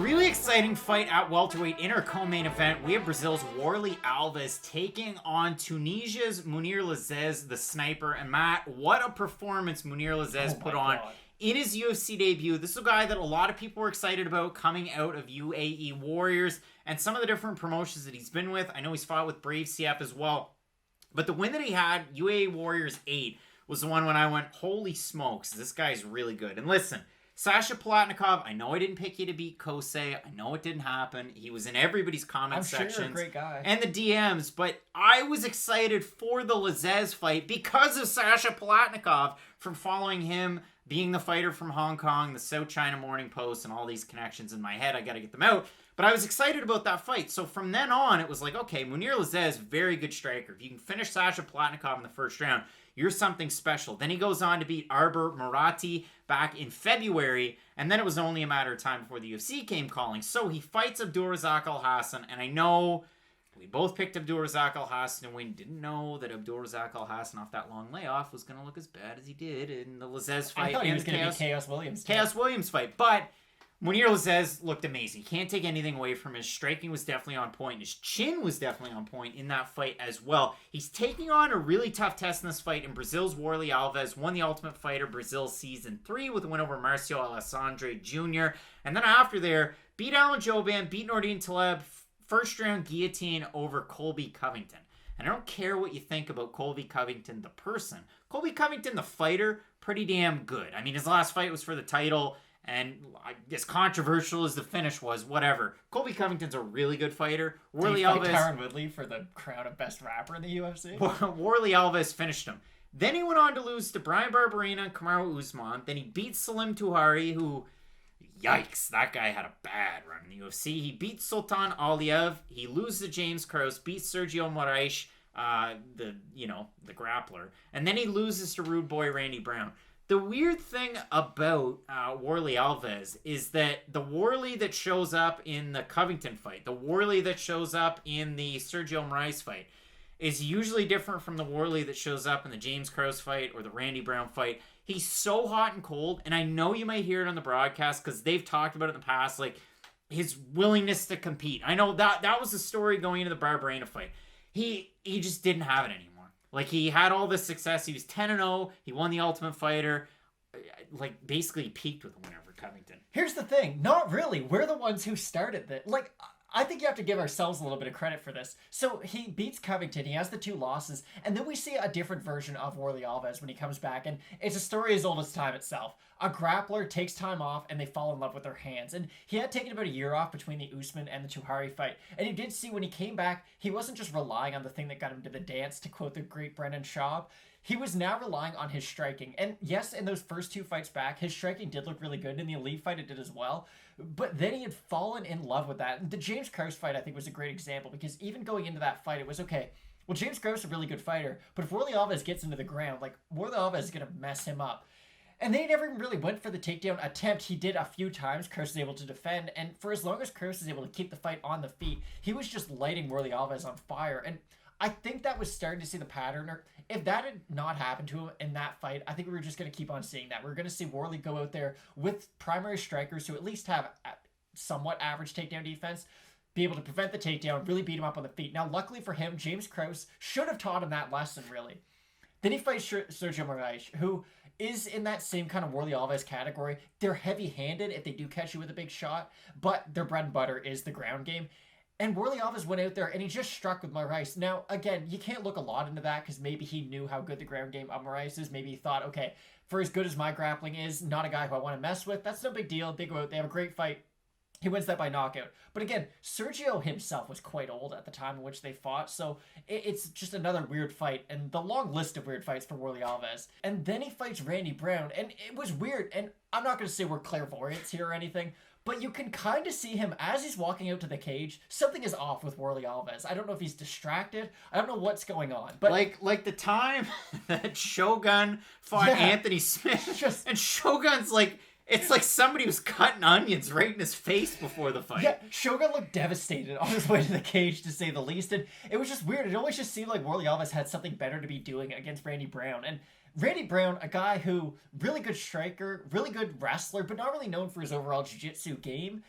Really exciting fight at welterweight in our co-main event. We have Brazil's Warlley Alves taking on Tunisia's Mounir Lazzez, the sniper. And Matt, what a performance Mounir Lazzez put on in his UFC debut. This is a guy that a lot of people were excited about coming out of UAE Warriors and some of the different promotions that he's been with. I know he's fought with Brave CF as well. But the win that he had, UAE Warriors 8, was the one when I went, holy smokes, this guy's really good. And listen, Sasha Palatnikov, I know I didn't pick you to beat Kosei. I know it didn't happen. He was in everybody's comment sections. I'm sure you're a great guy. And the DMs, but I was excited for the Lazzez fight because of Sasha Palatnikov, from following him, being the fighter from Hong Kong, the South China Morning Post, and all these connections in my head. I got to get them out. But I was excited about that fight. So from then on, it was like, okay, Mounir Lazzez, very good striker. If you can finish Sasha Palatnikov in the first round, you're something special. Then he goes on to beat Arbor Murati back in February, and then it was only a matter of time before the UFC came calling. So he fights Abdulrazak Alhassan, and I know we both picked Abdulrazak Alhassan, and we didn't know that Abdulrazak Alhassan off that long layoff was going to look as bad as he did in the Lazzez fight. I thought he was going to be Chaos Williams. Chaos Williams fight, but Munir Lazzez looked amazing. Can't take anything away from his striking was definitely on point. His chin was definitely on point in that fight as well. He's taking on a really tough test in this fight in Brazil's Warley Alves. Won the Ultimate Fighter Brazil Season 3 with a win over Marcio Alessandre Jr. And then after there, beat Alan Jouban, beat Nordine Taleb, first round guillotine over Colby Covington. And I don't care what you think about Colby Covington, the person. Colby Covington, the fighter, pretty damn good. I mean, his last fight was for the title. And as controversial as the finish was, whatever. Colby Covington's a really good fighter. Warley Alves, Tyron Woodley for the crown of best rapper in the UFC. Warley Alves finished him. Then he went on to lose to Brian Barberena and Kamaru Usman. Then he beat Salim Touhari, who, yikes, that guy had a bad run in the UFC. He beat Sultan Aliyev. He loses to James Krause. Beat Sergio Moraes, the grappler. And then he loses to Rude Boy Randy Brown. The weird thing about Warley Alves is that the Warley that shows up in the Covington fight, the Warley that shows up in the Sergio Moraes fight, is usually different from the Warley that shows up in the James Krause fight or the Randy Brown fight. He's so hot and cold, and I know you might hear it on the broadcast because they've talked about it in the past, like his willingness to compete. I know that was the story going into the Barberena fight. He just didn't have it anymore. Like, he had all this success. He was 10-0. He won the Ultimate Fighter. Like, basically peaked with a win over Covington. Here's the thing. Not really. We're the ones who started this. Like, I think you have to give ourselves a little bit of credit for this. So he beats Covington. He has the 2 losses. And then we see a different version of Warley Alves when he comes back. And it's a story as old as time itself. A grappler takes time off and they fall in love with their hands. And he had taken about a year off between the Usman and the Touhari fight. And you did see when he came back, he wasn't just relying on the thing that got him to the dance, to quote the great Brendan Schaub. He was now relying on his striking. And yes, in those first 2 fights back, his striking did look really good. In the Elite fight, it did as well. But then he had fallen in love with that. The James Krause fight, I think, was a great example. Because even going into that fight, it was, okay, well, James Krause is a really good fighter. But if Warley Alves gets into the ground, like, Warley Alves is going to mess him up. And they never really went for the takedown attempt. He did a few times. Krause was able to defend. And for as long as Krause was able to keep the fight on the feet, he was just lighting Warley Alves on fire. And I think that was starting to see the pattern. Or if that had not happened to him in that fight, I think we were just going to keep on seeing that. We're going to see Warley go out there with primary strikers who at least have somewhat average takedown defense, be able to prevent the takedown, really beat him up on the feet. Now, luckily for him, James Krause should have taught him that lesson, really. Then he fights Sergio Moraes, who is in that same kind of Warley Alves category. They're heavy-handed if they do catch you with a big shot, but their bread and butter is the ground game. And Warley Alves went out there and he just struck with Moraes. Now, again, you can't look a lot into that because maybe he knew how good the ground game of Moraes is. Maybe he thought, okay, for as good as my grappling is, not a guy who I want to mess with. That's no big deal. They go out, they have a great fight. He wins that by knockout. But again, Sergio himself was quite old at the time in which they fought, so it's just another weird fight, and the long list of weird fights for Warley Alves. And then he fights Randy Brown, and it was weird, and I'm not going to say we're clairvoyants here or anything, but you can kind of see him as he's walking out to the cage. Something is off with Warley Alves. I don't know if he's distracted. I don't know what's going on. But like the time that Shogun fought Anthony Smith, and Shogun's like, it's like somebody was cutting onions right in his face before the fight. Yeah, Shogun looked devastated on his way to the cage, to say the least. And it was just weird. It always just seemed like Warley Alves had something better to be doing against Randy Brown. And Randy Brown, a guy who, really good striker, really good wrestler, but not really known for his overall jiu-jitsu game,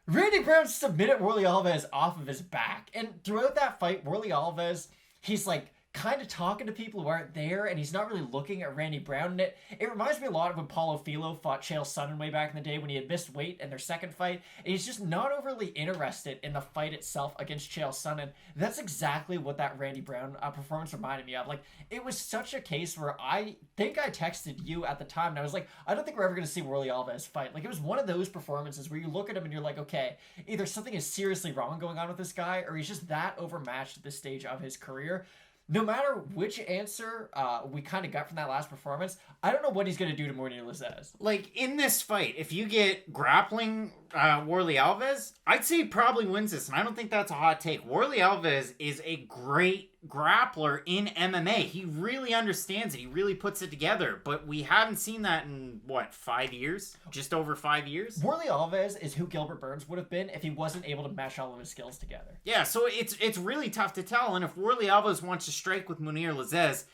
Randy Brown submitted Warlley Alves off of his back. And throughout that fight, Warlley Alves, he's like kind of talking to people who aren't there, and he's not really looking at Randy Brown. And it reminds me a lot of when Paulo Filho fought Chael Sonnen way back in the day when he had missed weight in their second fight. And he's just not overly interested in the fight itself against Chael Sonnen. That's exactly what that Randy Brown performance reminded me of. Like, it was such a case where I think I texted you at the time, and I was like, I don't think we're ever going to see Warlley Alves fight. Like, it was one of those performances where you look at him and you're like, okay, either something is seriously wrong going on with this guy, or he's just that overmatched at this stage of his career. No matter which answer we kind of got from that last performance, I don't know what he's going to do to Munir Lazzez. Like, in this fight, if you get grappling Warlley Alves, I'd say he probably wins this, and I don't think that's a hot take. Warlley Alves is a great grappler in MMA. He really understands it. He really puts it together, but we haven't seen that in, 5 years? Just over 5 years? Warlley Alves is who Gilbert Burns would have been if he wasn't able to mesh all of his skills together. Yeah, so it's really tough to tell, and if Warlley Alves wants to strike with Munir Lazzez,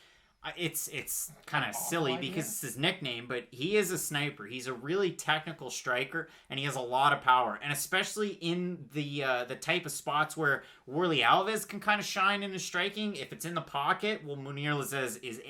it's kind of silly because it's his nickname, but he is a sniper. He's a really technical striker, and he has a lot of power. And especially in the type of spots where Warlley Alves can kind of shine in his striking, if it's in the pocket, well, Munir Lazzez is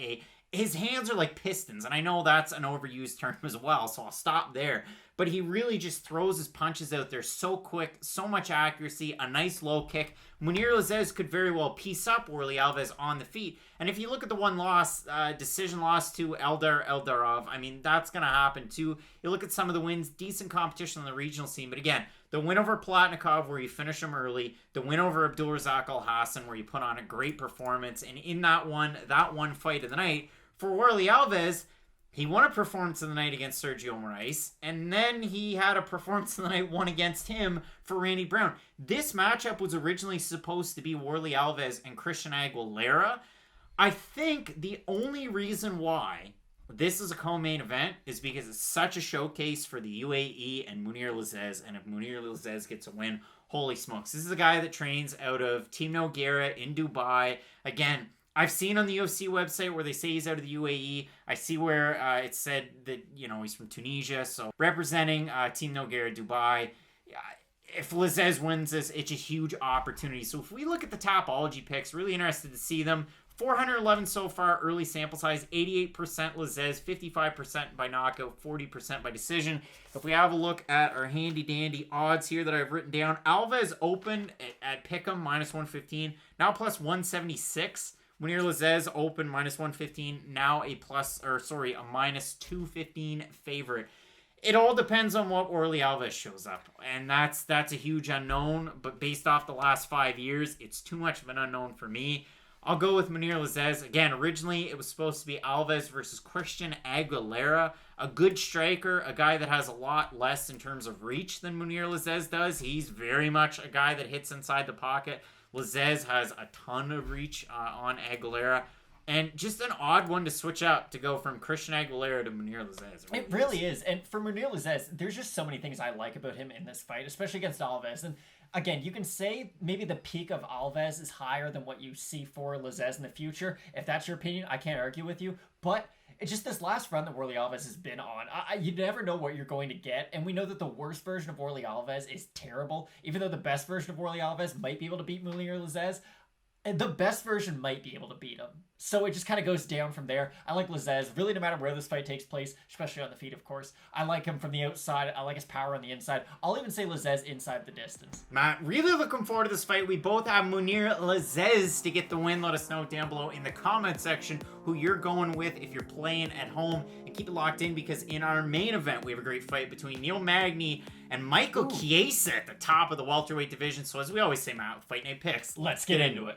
his hands are like pistons, and I know that's an overused term as well, so I'll stop there. But he really just throws his punches out there so quick, so much accuracy, a nice low kick. Munir Lazzez could very well piece up Warlley Alves on the feet. And if you look at the one loss, decision loss to Eldar Eldarov, I mean, that's going to happen too. You look at some of the wins, decent competition on the regional scene. But again, the win over Platnikov where you finish him early, the win over Abdulrazak Al-Hassan where you put on a great performance. And in that one fight of the night, for Warlley Alves, he won a performance of the night against Sergio Moraes, and then he had a performance of the night one against him for Randy Brown. This matchup was originally supposed to be Warlley Alves and Christian Aguilera. I think the only reason why this is a co-main event is because it's such a showcase for the UAE and Munir Lazzez, and if Munir Lazzez gets a win, holy smokes. This is a guy that trains out of Team Nogueira in Dubai. Again, I've seen on the UFC website where they say he's out of the UAE. I see where it said that, he's from Tunisia. So representing Team Nogueira Dubai. If Lazzez wins this, it's a huge opportunity. So if we look at the Tapology picks, really interested to see them. 411 so far, early sample size, 88% Lazzez, 55% by knockout, 40% by decision. If we have a look at our handy-dandy odds here that I've written down, Alves opened at Pick'em, -115, now plus 176. Munir Lazzez open -115, now a -215 favorite. It all depends on what Warlley Alves shows up, and that's a huge unknown, but based off the last 5 years, it's too much of an unknown for me. I'll go with Munir Lazzez. Again, originally it was supposed to be Alves versus Christian Aguilera, a good striker, a guy that has a lot less in terms of reach than Munir Lazzez does. He's very much a guy that hits inside the pocket. Lazzez has a ton of reach on Aguilera. And just an odd one to switch up to go from Christian Aguilera to Munir Lazzez. It really is. And for Munir Lazzez, there's just so many things I like about him in this fight, especially against Alves. And again, you can say maybe the peak of Alves is higher than what you see for Lazzez in the future. If that's your opinion, I can't argue with you. But it's just this last run that Warlley Alves has been on. You never know what you're going to get. And we know that the worst version of Warlley Alves is terrible. Even though the best version of Warlley Alves might be able to beat Munir Lazzez, the best version might be able to beat him. So it just kind of goes down from there. I like Lazzez, really no matter where this fight takes place, especially on the feet, of course. I like him from the outside. I like his power on the inside. I'll even say Lazzez inside the distance. Matt, really looking forward to this fight. We both have Munir Lazzez to get the win. Let us know down below in the comment section who you're going with if you're playing at home. And keep it locked in because in our main event, we have a great fight between Neil Magny and Michael Chiesa at the top of the welterweight division. So as we always say, Matt, Fight Night picks. Let's get into it.